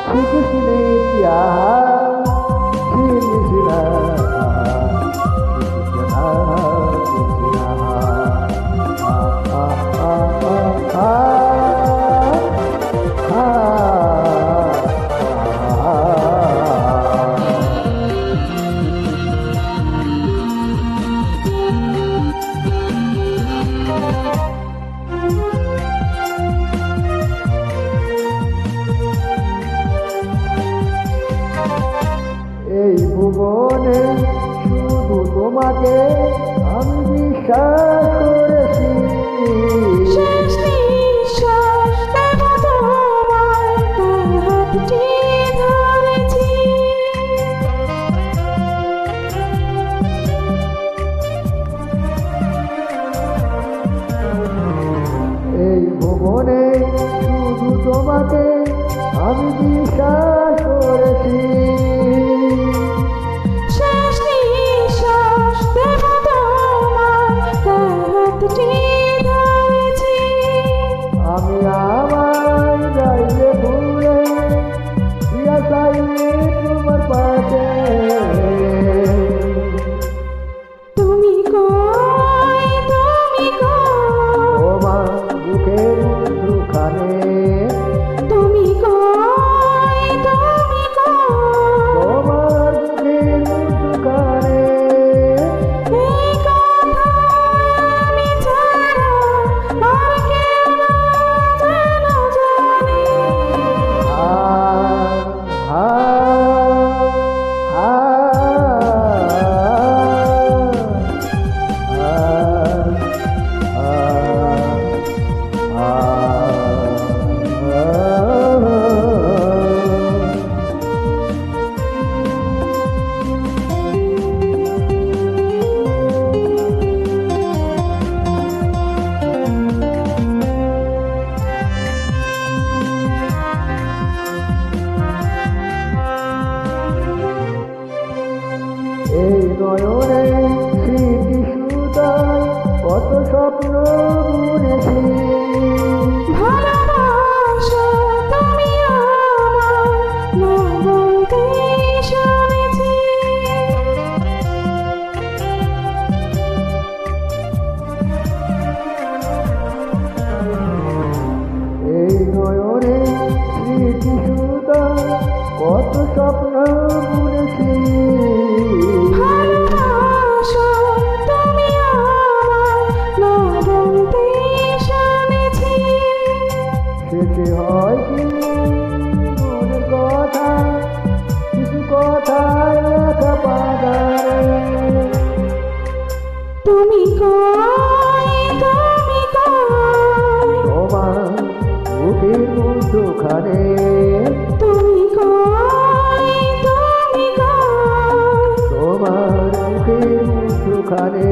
Sini tiang, sini sila, এই ভুবনে শুধু তোমাকে আমি বিশ্বাস করেছি। শেষ নিঃশ্বাস দেব তোমার হাতটি ধরেছি। এই ভুবনে শুধু তোমাকে আমি বিশ্বাস করেছি। শেষ নিঃশ্বাস দেব তোমার হাতটি ধরেছি। আমি আমায় যাইলে ভুলে দিয়া চাইলে তোমার পাশে। তুমি কই তোমার বুকের দুখানে, তুমি কই তোমার বুকের দুখানে। এই কথা আমি ছাড়া আর কেউ না যেন জানে। আ আ আ এই নয়নে স্মৃতি সুতায় কত স্বপ্ন বুনেছি। ভালোবাসো তুমি আমার না বলতে শুনেছি। এই নয়নে স্মৃতি সুতায় কত স্বপ্ন বুনেছি। ভালোবাসো তুমি আমার না বলতে শুনেছি। সেটি হয় কি মনের কথা, কিছু কথায় লেখা পাগারে। তুমি কই তোমার বুকের মধ্যখানে, তুমি কই তোমার বুকের মধ্যখানে।